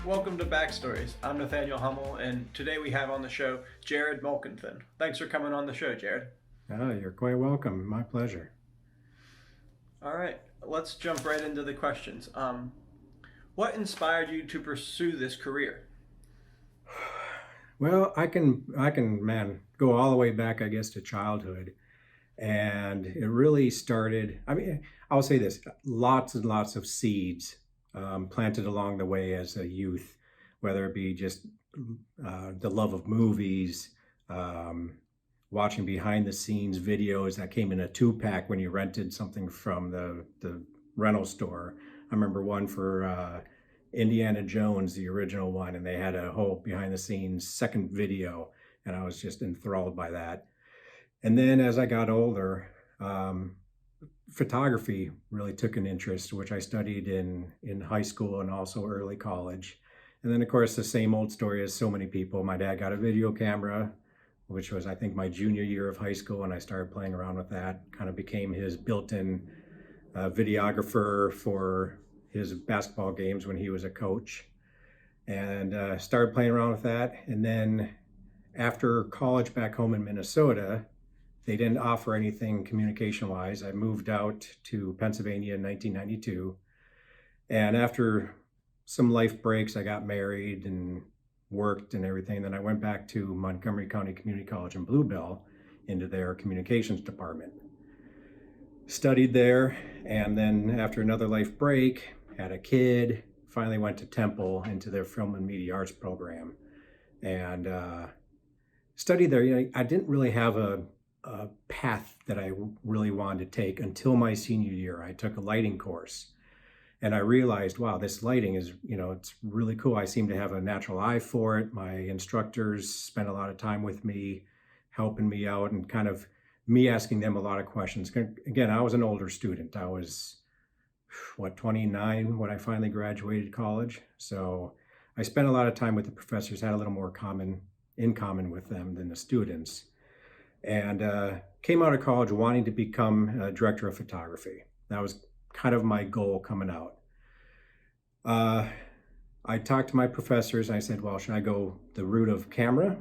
Welcome to BackStories. I'm Nathaniel Hummel, and today we have on the show Jerad Molkenthin. Thanks for coming on the show, Jerad. Oh, you're quite welcome. My pleasure. All right, let's jump right into the questions. What inspired you to pursue this career? Well, I can, man, go all the way back, I guess, to childhood. And it really started, I'll say this, lots and lots of seeds planted along the way as a youth, whether it be just the love of movies, um, watching behind the scenes videos that came in a two-pack when you rented something from the rental store. I remember one for Indiana Jones, the original one, and they had a whole behind the scenes second video, and I was just enthralled by that. And then as I got older, um, photography really took an interest, which I studied in high school and also early college. And then, of course, the same old story as so many people. My dad got a video camera, which was, I think, my junior year of high school, and I started playing around with that. Kind of became his built-in videographer for his basketball games when he was a coach, and started playing around with that. And then after college back home in Minnesota, they didn't offer anything communication wise. I moved out to Pennsylvania in 1992. And after some life breaks, I got married and worked and everything. Then I went back to Montgomery County Community College in Bluebell into their communications department. Studied there, and then after another life break, had a kid, finally went to Temple into their film and media arts program, and studied there. I didn't really have a path that I really wanted to take until my senior year. I took a lighting course, and I realized, wow, this lighting is, it's really cool. I seem to have a natural eye for it. My instructors spent a lot of time with me, helping me out, and kind of me asking them a lot of questions. Again, I was an older student. I was, 29 when I finally graduated college. So I spent a lot of time with the professors, had a little more in common with them than the students, and came out of college wanting to become a director of photography. That was kind of my goal coming out. I talked to my professors and I said, well, should I go the route of camera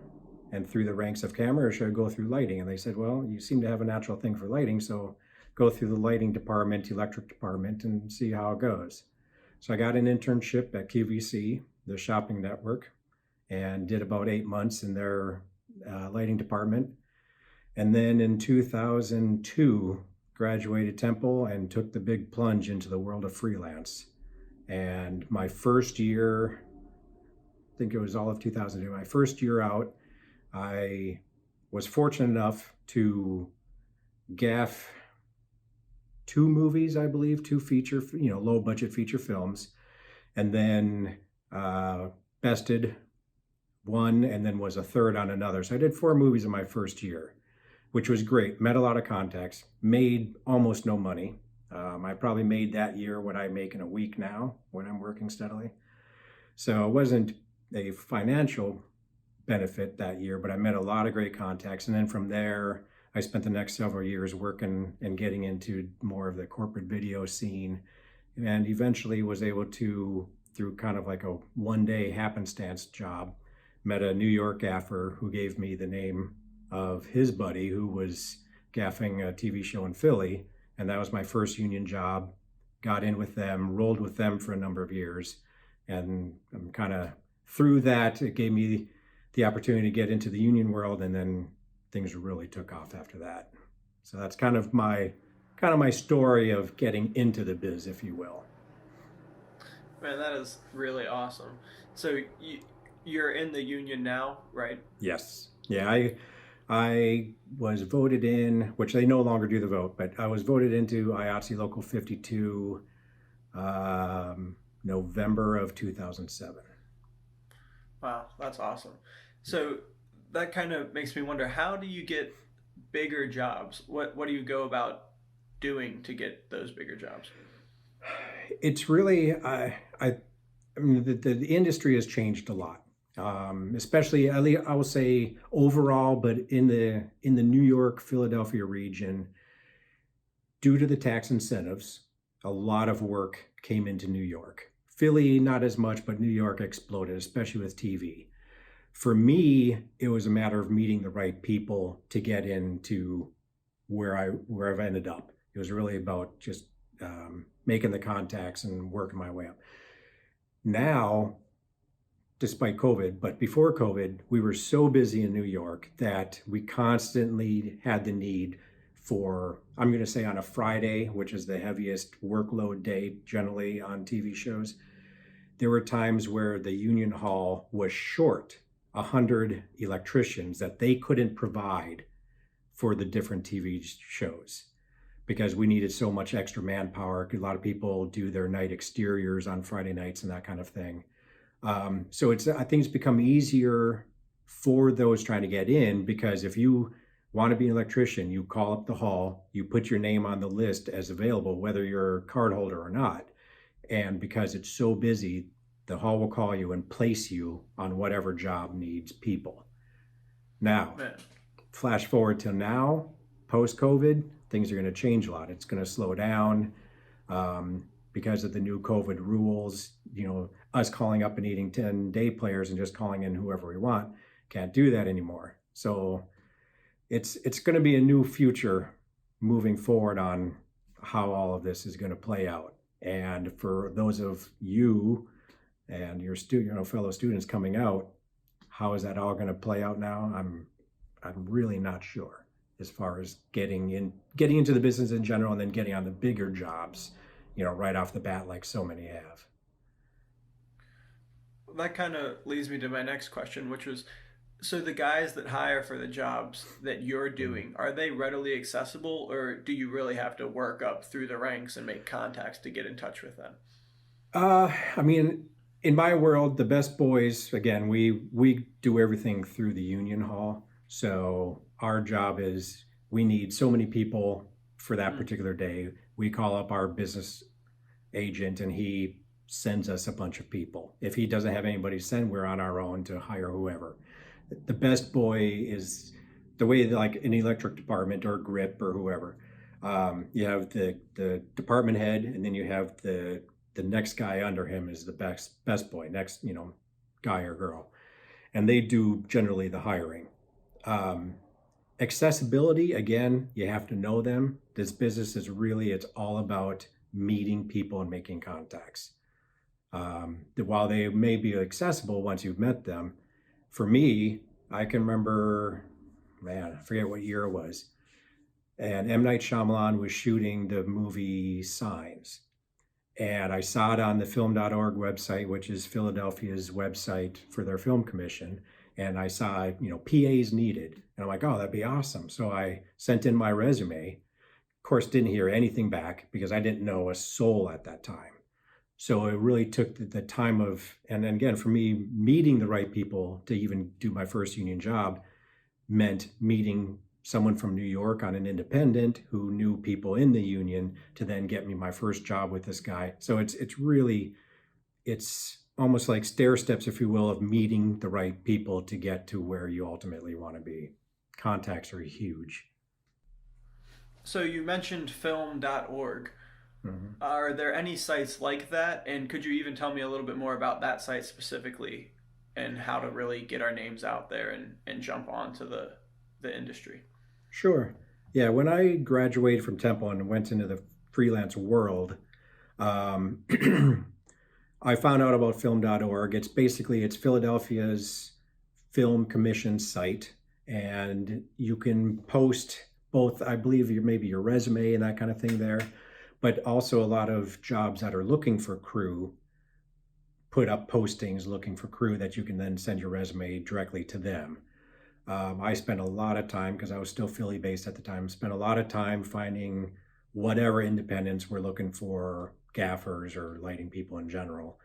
and through the ranks of camera, or should I go through lighting? And they said, well, you seem to have a natural thing for lighting, so go through the lighting department, electric department, and see how it goes. So I got an internship at QVC, the shopping network, and did about 8 months in their lighting department. And then in 2002, graduated Temple and took the big plunge into the world of freelance. And my first year, I think it was all of 2002, my first year out, I was fortunate enough to gaff two movies, I believe, two feature, low budget feature films, and then bested one and then was a third on another. So I did 4 movies in my first year, which was great. Met a lot of contacts, made almost no money. I probably made that year what I make in a week now when I'm working steadily. So it wasn't a financial benefit that year, but I met a lot of great contacts. And then from there, I spent the next several years working and getting into more of the corporate video scene, and eventually was able to, through kind of like a one-day happenstance job, met a New York gaffer who gave me the name of his buddy who was gaffing a TV show in Philly. And that was my first union job. Got in with them, rolled with them for a number of years. And I'm kind of through that, it gave me the opportunity to get into the union world, and then things really took off after that. So that's kind of my story of getting into the biz, if you will. Man, that is really awesome. So you're in the union now, right? Yes. Yeah, I was voted in, which they no longer do the vote, but I was voted into IATSE Local 52 November of 2007. Wow, that's awesome. So that kind of makes me wonder, how do you get bigger jobs? What do you go about doing to get those bigger jobs? It's really, I mean, the industry has changed a lot, especially I will say overall, but in the New York, Philadelphia region, due to the tax incentives, a lot of work came into New York. Philly, not as much, but New York exploded, especially with TV. For me, it was a matter of meeting the right people to get into where I've ended up. It was really about just making the contacts and working my way up. Now, despite COVID, but before COVID, we were so busy in New York that we constantly had the need for, I'm going to say on a Friday, which is the heaviest workload day generally on TV shows, there were times where the union hall was short 100 electricians that they couldn't provide for the different TV shows because we needed so much extra manpower. A lot of people do their night exteriors on Friday nights and that kind of thing. So I think it's become easier for those trying to get in, because if you want to be an electrician, you call up the hall, you put your name on the list as available, whether you're a card holder or not. And because it's so busy, the hall will call you and place you on whatever job needs people. Now, Man. flash forward to now, post COVID, things are going to change a lot. It's going to slow down because of the new COVID rules. You know, us calling up and needing 10-day players and just calling in whoever we want, can't do that anymore. So it's going to be a new future moving forward on how all of this is going to play out. And for those of you and your fellow students coming out, how is that all going to play out now? I'm really not sure as far as getting into the business in general and then getting on the bigger jobs, right off the bat, like so many have. That kind of leads me to my next question, which was, so the guys that hire for the jobs that you're doing, are they readily accessible, or do you really have to work up through the ranks and make contacts to get in touch with them? I mean, in my world, the best boys, again, we do everything through the union hall. So our job is, we need so many people for that particular day. We call up our business agent and he sends us a bunch of people. If he doesn't have anybody to send, we're on our own to hire whoever. The best boy is the way that, like an electric department or grip or whoever, you have the department head, and then you have the next guy under him is the best boy, next, guy or girl, and they do generally the hiring. Accessibility, again, you have to know them. This business is really, it's all about meeting people and making contacts. While they may be accessible once you've met them, for me, I can remember, man, I forget what year it was, and M. Night Shyamalan was shooting the movie Signs. And I saw it on the film.org website, which is Philadelphia's website for their film commission. And I saw, PAs needed. And I'm like, oh, that'd be awesome. So I sent in my resume. Of course, didn't hear anything back because I didn't know a soul at that time. So it really took the time of, and again, for me, meeting the right people to even do my first union job meant meeting someone from New York on an independent who knew people in the union to then get me my first job with this guy. So it's almost like stair steps, if you will, of meeting the right people to get to where you ultimately want to be. Contacts are huge. So you mentioned film.org. Mm-hmm. Are there any sites like that? And could you even tell me a little bit more about that site specifically and how to really get our names out there and jump onto the industry? Sure. Yeah, when I graduated from Temple and went into the freelance world, I found out about film.org. It's Philadelphia's film commission site, and you can post both, I believe, maybe your resume and that kind of thing there, but also a lot of jobs that are looking for crew put up postings looking for crew that you can then send your resume directly to them. I spent a lot of time, because I was still Philly based at the time, spent a lot of time finding whatever independents were looking for gaffers or lighting people in general.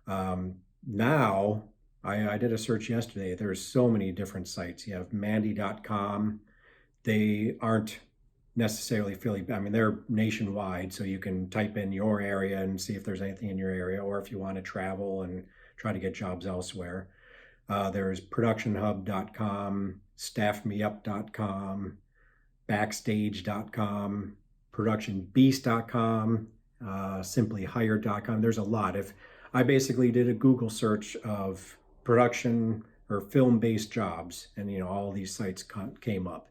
Now, I did a search yesterday. There's so many different sites. You have Mandy.com. They aren't necessarily Philly. I mean, they're nationwide, so you can type in your area and see if there's anything in your area, or if you want to travel and try to get jobs elsewhere. There's productionhub.com, staffmeup.com, backstage.com, productionbeast.com, simplyhired.com. There's a lot. If I basically did a Google search of production or film-based jobs, and all these sites came up.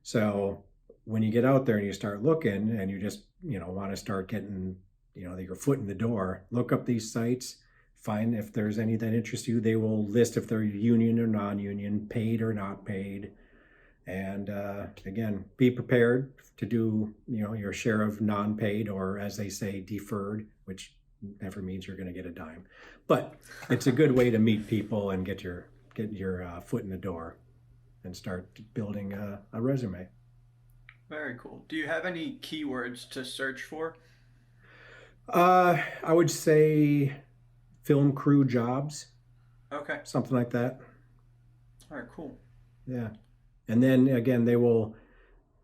So when you get out there and you start looking, and you just want to start getting your foot in the door, look up these sites, find if there's any that interest you. They will list if they're union or non-union, paid or not paid, and again, be prepared to do your share of non-paid, or as they say, deferred, which never means you're going to get a dime, but it's a good way to meet people and get your foot in the door and start building a resume. Very cool. Do you have any keywords to search for? I would say film crew jobs, Okay. something like that. All right, cool. Yeah. And then again,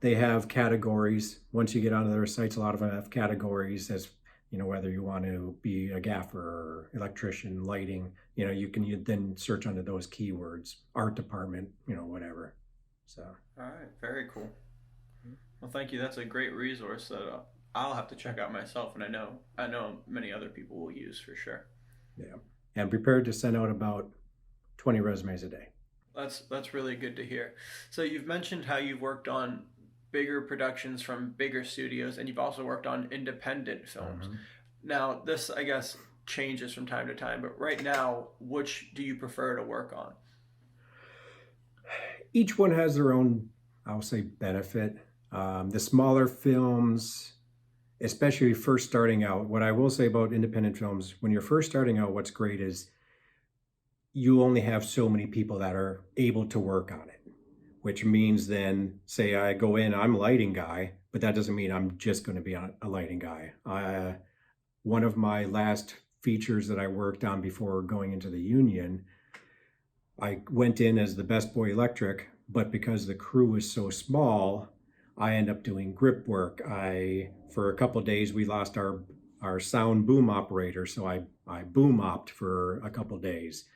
they have categories. Once you get onto their sites, a lot of them have categories as whether you want to be a gaffer or electrician, lighting. You then search under those keywords, art department, whatever. So. All right, very cool. Well, thank you. That's a great resource that I'll have to check out myself, and I know many other people will use for sure. Yeah, and prepared to send out about 20 resumes a day. That's really good to hear. So you've mentioned how you've worked on bigger productions from bigger studios, and you've also worked on independent films. Mhm. Now, this I guess changes from time to time, but right now, which do you prefer to work on? Each one has their own, I'll say, benefit. The smaller films, especially first starting out, what I will say about independent films, when you're first starting out, what's great is you only have so many people that are able to work on it, which means then, say I go in, I'm a lighting guy, but that doesn't mean I'm just going to be a lighting guy. One of my last features that I worked on before going into the union, I went in as the best boy electric, but because the crew was so small, I end up doing grip work. For a couple of days, we lost our sound boom operator, so I boom opped for a couple of days.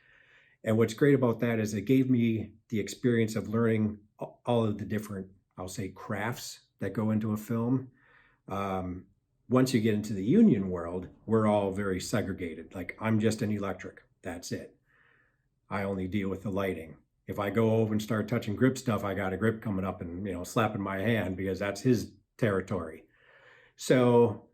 And what's great about that is it gave me the experience of learning all of the different, I'll say, crafts that go into a film. Once you get into the union world, we're all very segregated. Like, I'm just an electric. That's it. I only deal with the lighting. If I go over and start touching grip stuff, I got a grip coming up and slapping my hand because that's his territory. So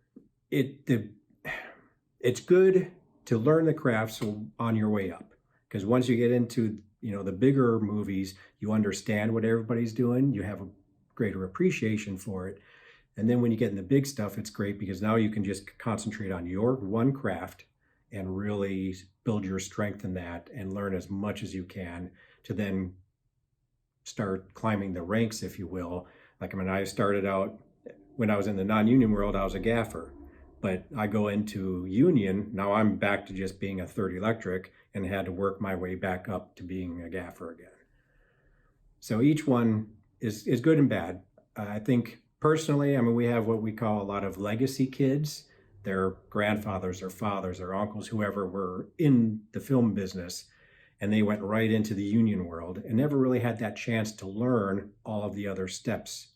it's good to learn the crafts on your way up, because once you get into the bigger movies, you understand what everybody's doing. You have a greater appreciation for it. And then when you get in the big stuff, it's great because now you can just concentrate on your one craft and really build your strength in that and learn as much as you can to then start climbing the ranks, if you will. Like, I started out when I was in the non-union world, I was a gaffer. But I go into union, now I'm back to just being a third electric and had to work my way back up to being a gaffer again. So each one is good and bad. I think personally, we have what we call a lot of legacy kids. Their grandfathers or fathers or uncles, whoever, were in the film business, and they went right into the union world and never really had that chance to learn all of the other steps.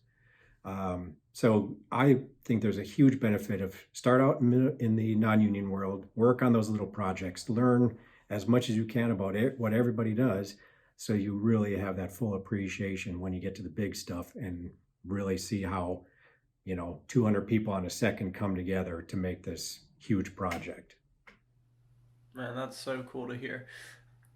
So I think there's a huge benefit of start out in the non-union world, work on those little projects, learn as much as you can about it, what everybody does, so you really have that full appreciation when you get to the big stuff and really see how 200 people on a second come together to make this huge project. Man, that's so cool to hear.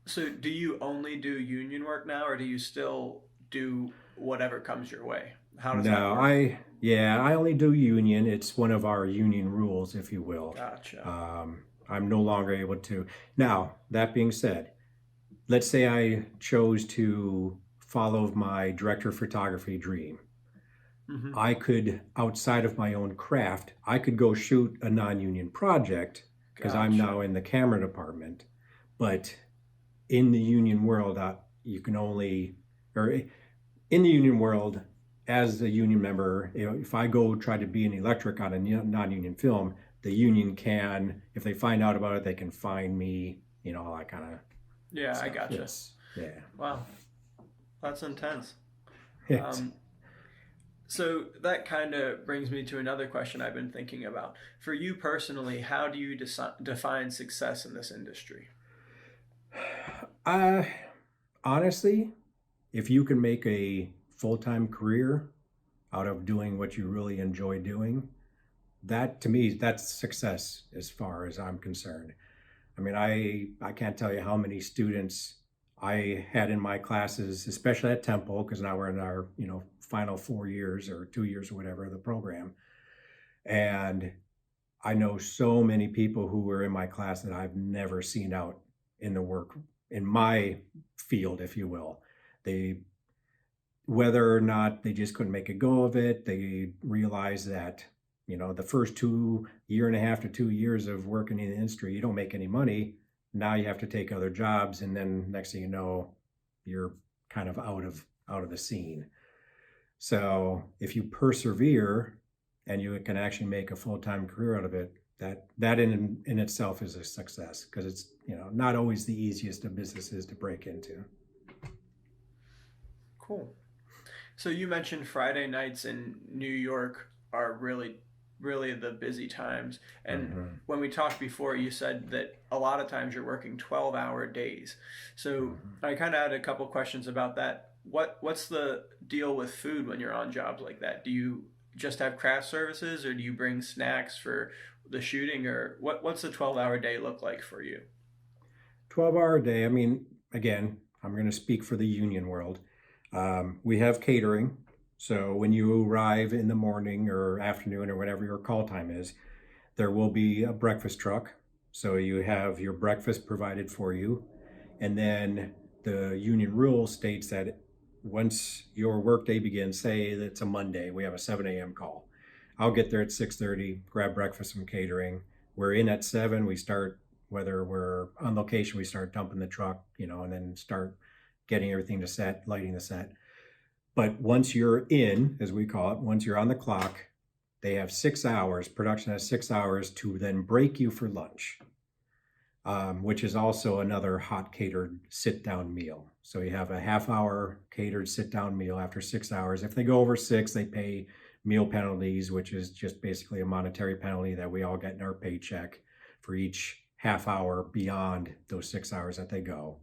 So, do you only do union work now, or do you still do whatever comes your way? How does that No, work? I only do union. It's one of our union rules, if you will. Gotcha. I'm no longer able to. Now, that being said, let's say I chose to follow my director of photography dream. Mm-hmm. I could, outside of my own craft, I could go shoot a non-union project because I'm Gotcha. now in the camera department. But in the union world, you can only, or in the union world, as a union member, if I go try to be an electric on a non-union film, the union can, if they find out about it, they can fine me, all that kind of Yeah, I stuff. gotcha. Yes. Yeah. Wow, that's intense. Yes. Um, So that kind of brings me to another question I've been thinking about. For you personally, how do you define success in this industry? Uh, Honestly, if you can make a full-time career out of doing what you really enjoy doing, that to me, that's success as far as I'm concerned. I mean, I can't tell you how many students I had in my classes, especially at Temple, because now we're in our, final 4 years or 2 years or whatever of the program. And I know so many people who were in my class that I've never seen out in the work in my field, if you will. They, whether or not they just couldn't make a go of it, they realized that, the first 1.5 years to 2 years of working in the industry, you don't make any money. Now you have to take other jobs, and then next thing you know, you're kind of out of the scene. So if you persevere and you can actually make a full-time career out of it, that in itself is a success, because it's not always the easiest of businesses to break into. Cool. So you mentioned Friday nights in New York are really the busy times. And Hmm. when we talked before, you said that a lot of times you're working 12-hour days. So Hmm. I kind of had a couple questions about that. What's the deal with food when you're on jobs like that? Do you just have craft services, or do you bring snacks for the shooting, or what's the 12-hour day look like for you? 12-hour day. I mean, again, I'm going to speak for the union world. We have catering. So when you arrive in the morning or afternoon or whatever your call time is, there will be a breakfast truck. So you have your breakfast provided for you. And then the union rule states that once your workday begins, say it's a Monday, we have a 7 a.m. call. I'll get there at 6:30, grab breakfast from catering. We're in at 7. We start, whether we're on location, we start dumping the truck, and then start getting everything to set, lighting the set. But once you're in, as we call it, once you're on the clock, they have 6 hours. Production has 6 hours to then break you for lunch, which is also another hot catered sit down meal. So you have a half hour catered sit down meal after 6 hours. If they go over 6, they pay meal penalties, which is just basically a monetary penalty that we all get in our paycheck for each half hour beyond those 6 hours that they go.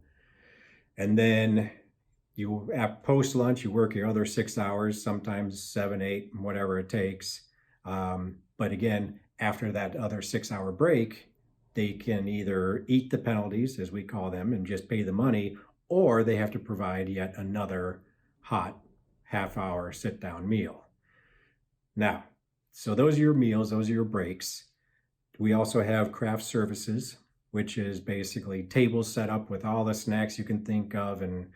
And then you at post lunch, you work your other 6 hours, sometimes 7, 8, whatever it takes. But again, after that other 6 hour break, they can either eat the penalties, as we call them, and just pay the money, or they have to provide yet another hot half hour sit down meal. Now, so those are your meals, those are your breaks. We also have craft services, which is basically tables set up with all the snacks you can think of, and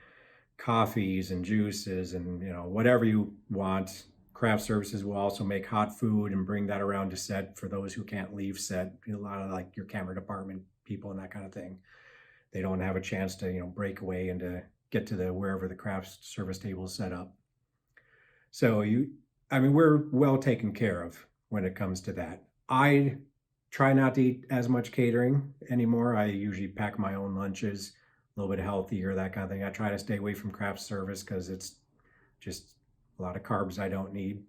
coffees and juices and whatever you want. Craft services will also make hot food and bring that around to set for those who can't leave set. A lot of like your camera department people and that kind of thing, they don't have a chance to break away and to get to the wherever the craft service table is set up. So I mean, we're well taken care of when it comes to that. I try not to eat as much catering anymore. I usually pack my own lunches, a little bit healthier, that kind of thing. I try to stay away from craft service because it's just a lot of carbs I don't need.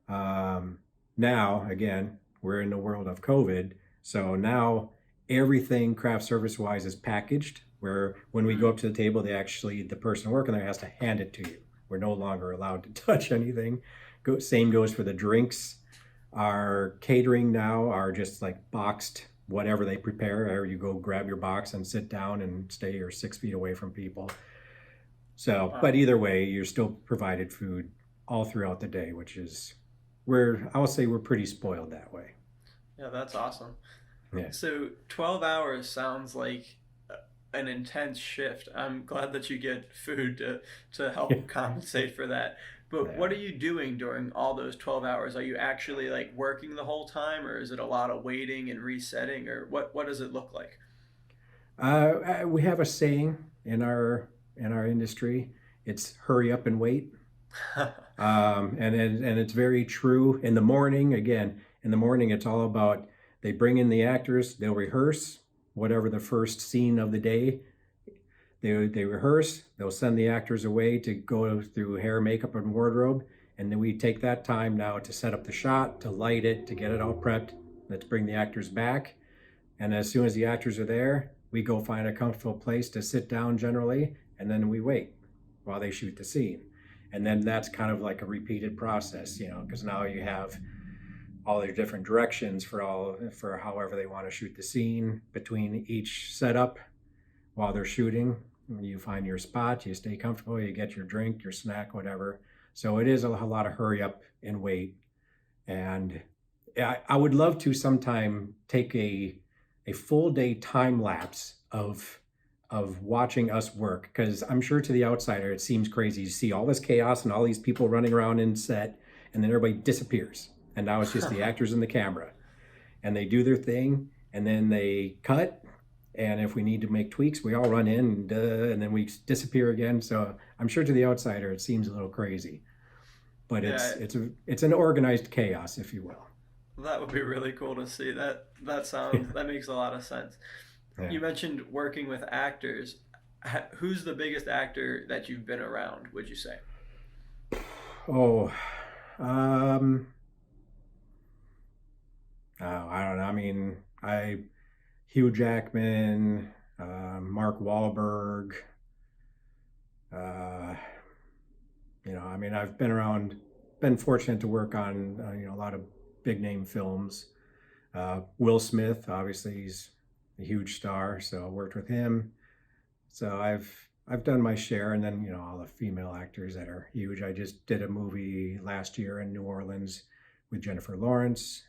Um, Now, again, we're in the world of COVID. So now everything craft service wise is packaged, where when we go Mm. up to the table, the person working there has to hand it to you. We're no longer allowed to touch anything. Same goes for the drinks. Our catering now are just like boxed, whatever they prepare, or you go grab your box and sit down and stay your 6 feet away from people. So, but Wow. either way, you're still provided food all throughout the day, which is I will say we're pretty spoiled that way. Yeah, that's awesome. Yeah. So 12 hours sounds like an intense shift. I'm glad that you get food to help compensate for that. But what Yeah. are you doing during all those 12 hours? Are you actually like working the whole time, or is it a lot of waiting and resetting, or what does it look like? We have a saying in our industry. It's hurry up and wait. And it's very true. In the morning, again, in the morning, it's all about they bring in the actors, they'll rehearse whatever the first scene of the day. They rehearse, they'll send the actors away to go through hair, makeup, and wardrobe, And then we take that time now to set up the shot, to light it, to get it all prepped. Let's bring the actors back. And as soon as the actors are there, we go find a comfortable place to sit down generally, and then we wait while they shoot the scene. And then that's kind of like a repeated process, because now you have all their different directions for however they want to shoot the scene between each setup while they're shooting. You find your spot, you stay comfortable, you get your drink, your snack, whatever. So it is a lot of hurry up and wait. And I would love to sometime take a full day time lapse of watching us work, because I'm sure to the outsider it seems crazy. You see all this chaos and all these people running around in set, and then everybody disappears, and now it's just the actors and the camera, and they do their thing, and then they cut, and if we need to make tweaks, we all run in, and then we disappear again. So I'm sure to the outsider it seems a little crazy, but Yeah, it's an organized chaos, if you will. that would be really cool to see. That makes a lot of sense. Yeah. You mentioned working with actors. Who's the biggest actor that you've been around, would you say? Oh, um, I don't know. I mean, Hugh Jackman, Mark Wahlberg. Uh, I mean, I've been fortunate to work on a lot of big name films. Will Smith, obviously, he's a huge star, so I worked with him. So I've done my share, and then all the female actors that are huge. I just did a movie last year in New Orleans with Jennifer Lawrence.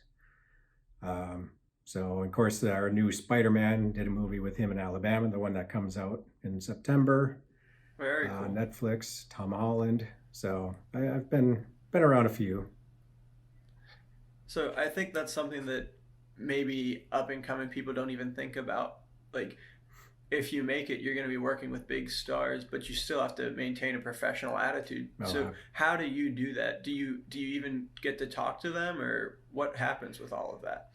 Um, so of course our new Spider-Man, did a movie with him in Alabama, the one that comes out in September. Very cool. Netflix, Tom Holland. So I've been around a few. So I think that's something that maybe up and coming people don't even think about. Like, if you make it, you're going to be working with big stars, but you still have to maintain a professional attitude. Oh, So how do you do that? Do you even get to talk to them, or what happens with all of that?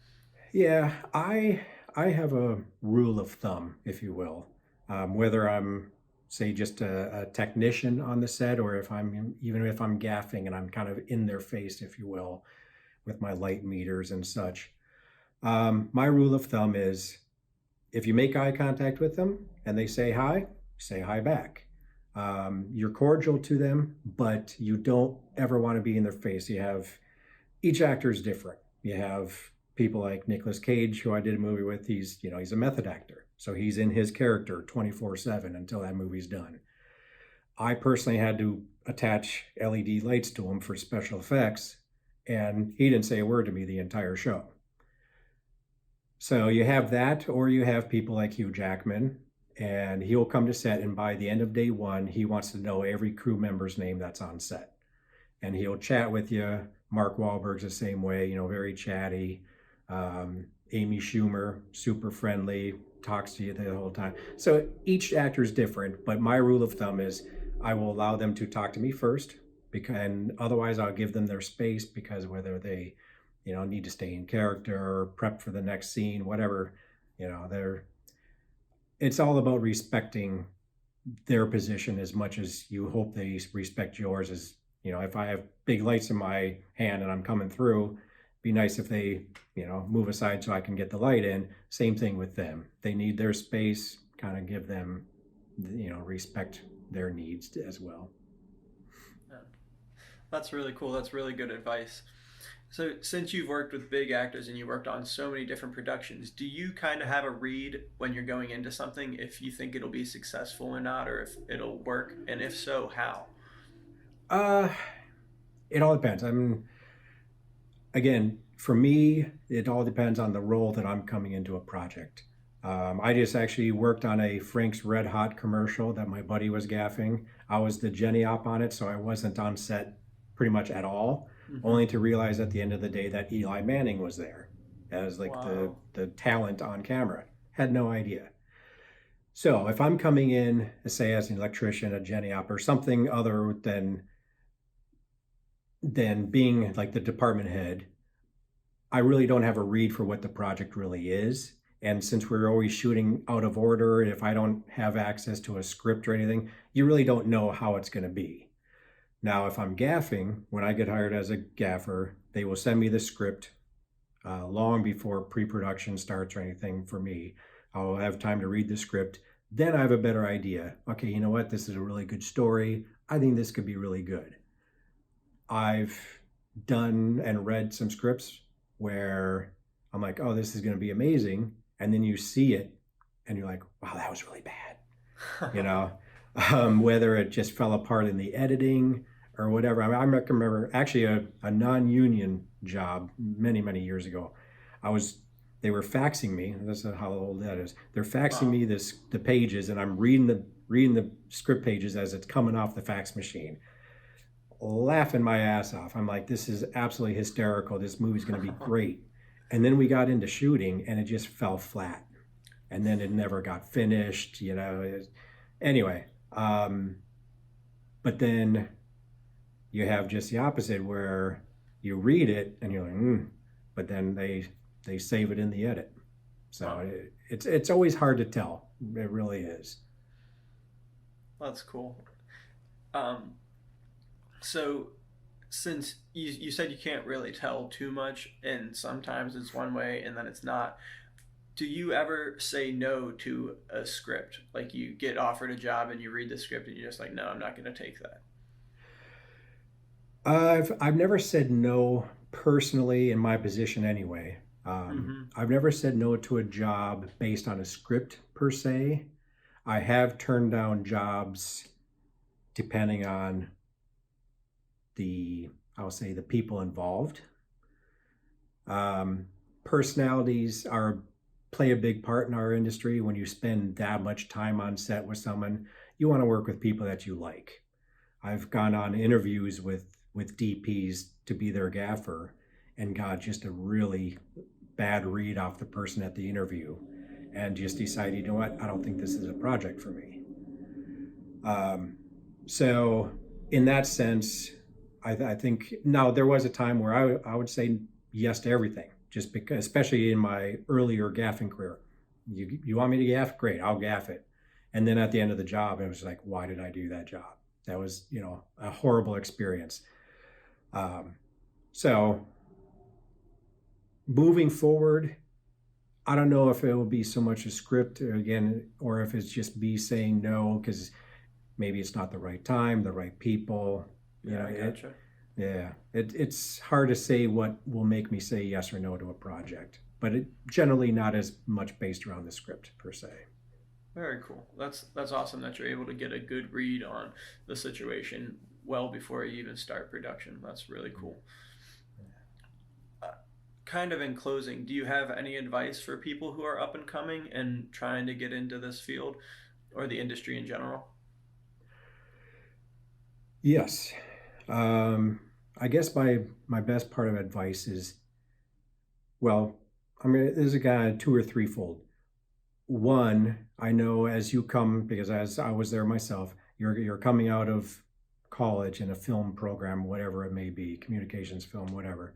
yeah, I have a rule of thumb, if you will. Whether I'm say just a technician on the set, or if I'm gaffing and I'm kind of in their face, if you will, with my light meters and such. My rule of thumb is, if you make eye contact with them and they say hi back. You're cordial to them, but you don't ever want to be in their face. Each actor is different. You have people like Nicolas Cage, who I did a movie with. He's a method actor, so he's in his character 24/7 until that movie's done. I personally had to attach LED lights to him for special effects, and he didn't say a word to me the entire show. So you have that, or you have people like Hugh Jackman, and he'll come to set, and by the end of day one, he wants to know every crew member's name that's on set. And he'll chat with you. Mark Wahlberg's the same way, very chatty. Amy Schumer, super friendly, talks to you the whole time. So each actor is different, but my rule of thumb is I will allow them to talk to me first, and otherwise I'll give them their space, because whether they need to stay in character or prep for the next scene, whatever, they're it's all about respecting their position as much as you hope they respect yours. As if I have big lights in my hand and I'm coming through, be nice if they move aside so I can get the light in. Same thing with them. They need their space, kind of give them respect their needs as well. Yeah. That's really cool. That's really good advice. So, since you've worked with big actors and you worked on so many different productions, do you kind of have a read when you're going into something if you think it'll be successful or not, or if it'll work, and if so, how? uh it all depends. I mean, again, for me, it all depends on the role that I'm coming into a project. I just actually worked on a Frank's Red Hot commercial that my buddy was gaffing. I was the Jenny op on it, so I wasn't on set pretty much at all, Hmm. only to realize at the end of the day that Eli Manning was there as like the Wow. the talent on camera. Had no idea. So if I'm coming in, say as an electrician, a Jenny op, or something other than being like the department head, I really don't have a read for what the project really is. And since we're always shooting out of order, if I don't have access to a script or anything, you really don't know how it's going to be. Now, if I'm gaffing, when I get hired as a gaffer, they will send me the script long before pre-production starts or anything for me. I'll have time to read the script. Then I have a better idea. Okay, you know what? This is a really good story. I think this could be really good. I've done and read some scripts where I'm like, oh, this is going to be amazing. And then you see it and you're like, wow, that was really bad. You know, whether it just fell apart in the editing or whatever. I mean, I remember actually a non-union job many, many years ago. I was, they were faxing me. That's how old that is. They're faxing Wow. me the pages, and I'm reading the script pages as it's coming off the fax machine, laughing my ass off. I'm like, this is absolutely hysterical. This movie's going to be great. And then we got into shooting, and it just fell flat. And then it never got finished. Anyway, but then you have just the opposite where you read it and you're like, but then they save it in the edit. So Wow. it's always hard to tell. It really is. That's cool. Um, so since you said you can't really tell too much, and sometimes it's one way and then it's not, do you ever say no to a script? Like you get offered a job and you read the script and you're just like, no, I'm not going to take that. I've never said no personally in my position anyway. Mm-hmm. I've never said no to a job based on a script per se. I have turned down jobs depending on the, I'll say, the people involved. Um, Personalities are play a big part in our industry. When you spend that much time on set with someone, you want to work with people that you like. I've gone on interviews with DPs to be their gaffer and got just a really bad read off the person at the interview and just decided, you know what, I don't think this is a project for me. Um, so in that sense, I think now there was a time where I would say yes to everything, just because, especially in my earlier gaffing career. You want me to gaff? Great, I'll gaff it. And then at the end of the job, it was like, why did I do that job? That was, a horrible experience. Um, so moving forward, I don't know if it will be so much a script again, or if it's just me saying no because maybe it's not the right time, the right people. You Yeah, know, I gotcha. it's hard to say what will make me say yes or no to a project, but it generally not as much based around the script per se. Very cool. That's awesome that you're able to get a good read on the situation well before you even start production. That's really cool. Uh, Kind of in closing, do you have any advice for people who are up and coming and trying to get into this field or the industry in general? Yes. Um, I guess my best part of advice is, well, I mean, there's a guy two or threefold. One, I know as you come, because as I was there myself, you're coming out of college in a film program, whatever it may be, communications film, whatever.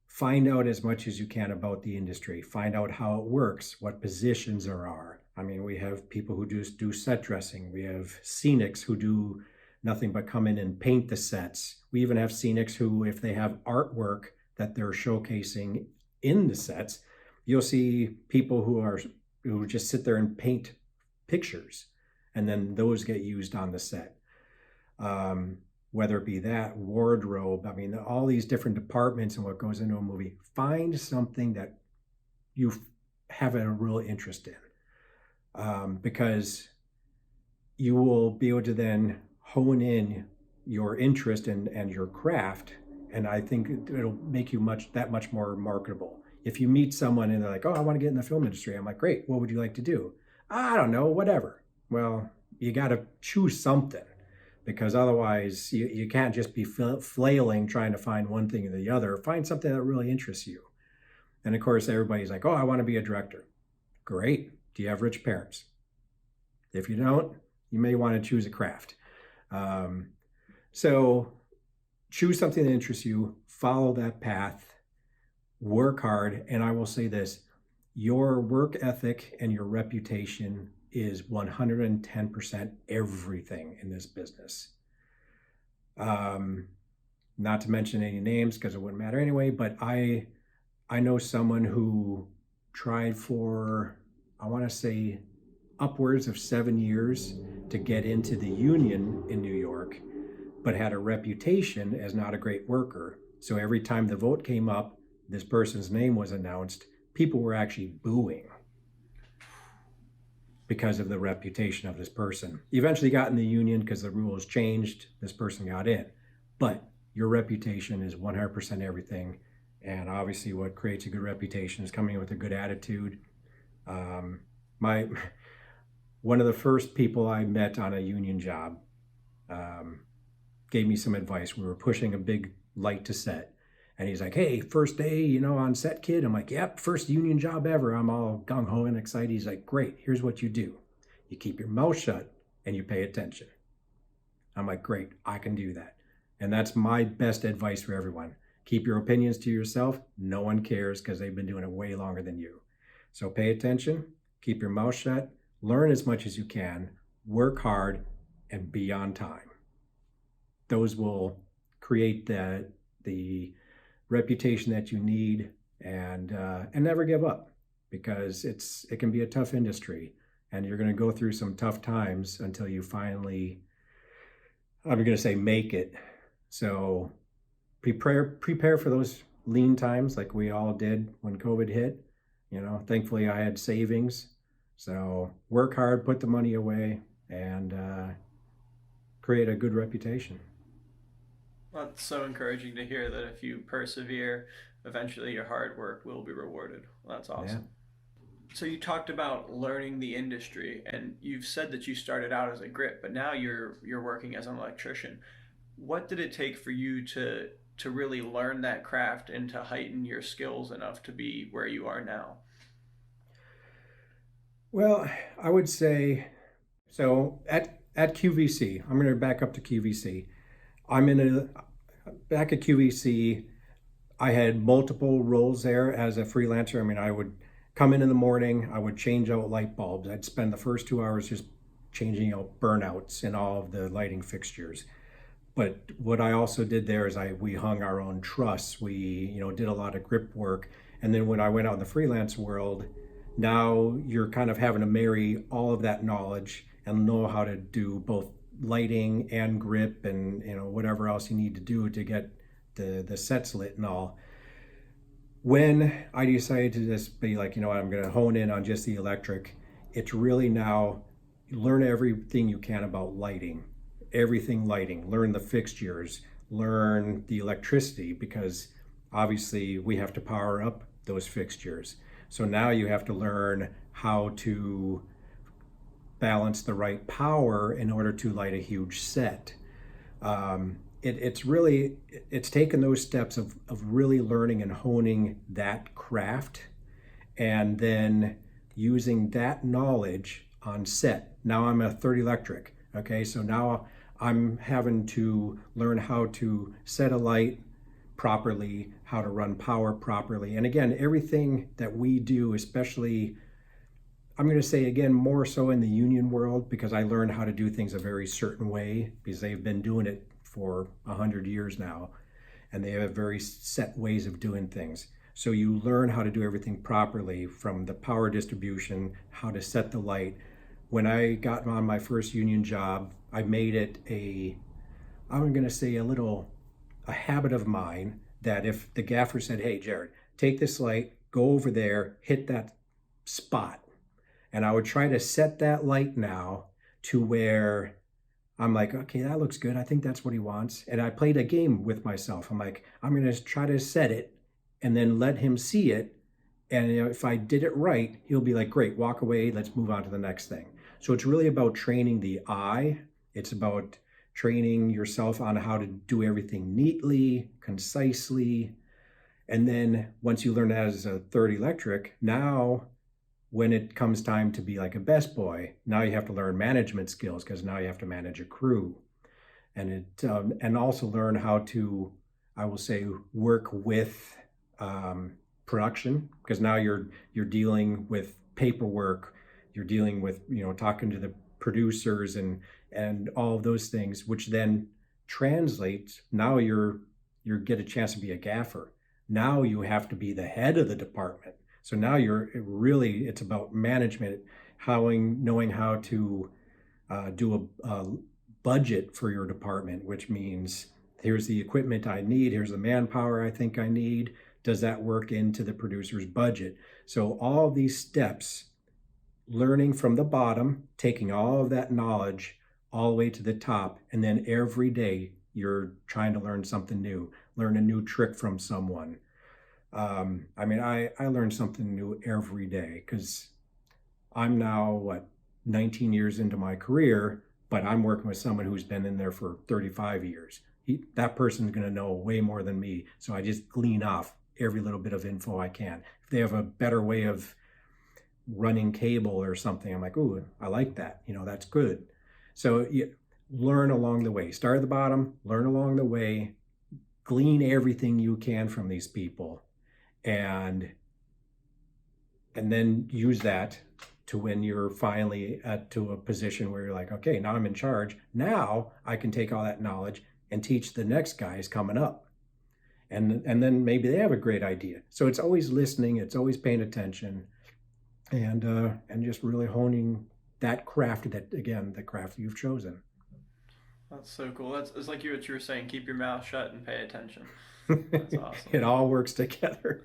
Find out as much as you can about the industry. Find out how it works, what positions there are. I mean, we have people who just do set dressing. We have scenics who do nothing but come in and paint the sets. We even have scenics who, if they have artwork that they're showcasing in the sets, you'll see people who just sit there and paint pictures, and then those get used on the set. Um, Whether it be that wardrobe, I mean, all these different departments and what goes into a movie. Find something that you have a real interest in, because you will be able to then hone in your interest and your craft. And I think it'll make you much more marketable. If you meet someone and they're like, oh, I want to get in the film industry, I'm like, great, what would you like to do? I don't know, whatever. Well, you got to choose something, because otherwise you can't just be flailing trying to find one thing or the other. Find something that really interests you. And of course, everybody's like, oh, I want to be a director. Great. Do you have rich parents? If you don't, you may want to choose a craft. Um, so choose something that interests you, follow that path, work hard. And I will say this, your work ethic and your reputation is 110% everything in this business. Um, Not to mention any names because it wouldn't matter anyway, but I know someone who tried for, I want to say, upwards of 7 years to get into the union in New York, but had a reputation as not a great worker. So every time the vote came up, this person's name was announced, people were actually booing because of the reputation of this person. He eventually got in the union because the rules changed. This person got in. But your reputation is 100% everything. And obviously, what creates a good reputation is coming with a good attitude. Um, my One of the first people I met on a union job um, gave me some advice. We were pushing a big light to set, and he's like, "Hey, first day, on set, kid." I'm like, "Yep, first union job ever." I'm all gung ho and excited. He's like, "Great. Here's what you do: you keep your mouth shut and you pay attention." I'm like, "Great, I can do that." And that's my best advice for everyone. Keep your opinions to yourself. No one cares because they've been doing it way longer than you. So pay attention, keep your mouth shut, learn as much as you can, work hard, and be on time. Those will create the reputation that you need, and never give up, because it can be a tough industry, and you're going to go through some tough times until you finally, I'm going to say, make it. So prepare for those lean times like we all did when COVID hit. Thankfully I had savings. So work hard, put the money away, and create a good reputation. That's so encouraging to hear that if you persevere, eventually your hard work will be rewarded. Well, that's Yeah. awesome. So you talked about learning the industry, and you've said that you started out as a grip, but now you're working as an electrician. What did it take for you to really learn that craft and to heighten your skills enough to be where you are now? Well, I would say, so at QVC, I'm going to back up to QVC. I'm in back at QVC. I had multiple roles there as a freelancer. I mean, I would come in the morning, I would change out light bulbs. I'd spend the first 2 hours just changing out burnouts in all of the lighting fixtures. But what I also did there is we hung our own truss. We did a lot of grip work, and then when I went out in the freelance world, now you're kind of having to marry all of that knowledge and know how to do both lighting and grip, and whatever else you need to do to get the sets lit and all. When I decided to just be like, I'm going to hone in on just the electric, it's really now learn everything you can about lighting, everything lighting, learn the fixtures, learn the electricity, because obviously we have to power up those fixtures. So now you have to learn how to balance the right power in order to light a huge set. It's taken those steps of really learning and honing that craft, and then using that knowledge on set. Now I'm a third electric. Okay, so now I'm having to learn how to set a light properly, how to run power properly. And again, everything that we do, especially, I'm going to say again, more so in the union world, because I learned how to do things a very certain way because they've been doing it for 100 years now, and they have very set ways of doing things. So you learn how to do everything properly, from the power distribution, how to set the light. When I got on my first union job, I made it I'm going to say a habit of mine, that if the gaffer said, "Hey, Jerad, take this light, go over there, hit that spot," and I would try to set that light now to where I'm like, "Okay, that looks good. I think that's what he wants." And I played a game with myself. I'm like, I'm going to try to set it and then let him see it. And if I did it right, he'll be like, "Great, walk away. Let's move on to the next thing." So it's really about training the eye. It's about training yourself on how to do everything neatly, concisely. And then once you learn that as a third electric, now when it comes time to be like a best boy, now you have to learn management skills, because now you have to manage a crew, and also learn how to, I will say, work with production, because now you're dealing with paperwork, you're dealing with talking to the producers and all of those things, which then translates. Now you get a chance to be a gaffer. Now you have to be the head of the department. So now it's about management, knowing how to do a budget for your department, which means here's the equipment I need, here's the manpower I think I need. Does that work into the producer's budget? So all these steps, learning from the bottom, taking all of that knowledge all the way to the top, and then every day you're trying to learn something new, learn a new trick from someone. I learn something new every day because I'm now, 19 years into my career, but I'm working with someone who's been in there for 35 years. That person's going to know way more than me. So I just glean off every little bit of info I can. If they have a better way of running cable or something, I'm like, ooh, I like that. That's good. So you learn along the way. Start at the bottom, learn along the way, glean everything you can from these people, and then use that to when you're finally to a position where you're like, okay, now I'm in charge. Now I can take all that knowledge and teach the next guys coming up. And then maybe they have a great idea. So it's always listening, it's always paying attention, and just really honing that craft, the craft you've chosen. That's so cool. It's like what you were saying. Keep your mouth shut and pay attention. That's awesome. It all works together.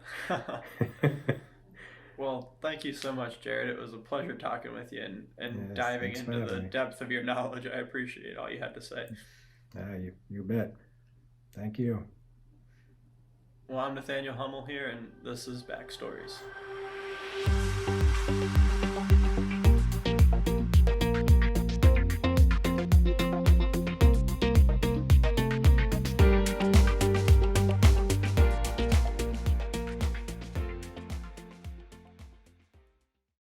Well, thank you so much, Jerad. It was a pleasure talking with you and Yes, diving thanks for into the having me. depth of your knowledge. I appreciate all you had to say. You bet. Thank you. Well, I'm Nathaniel Hummel here, and this is BackStories.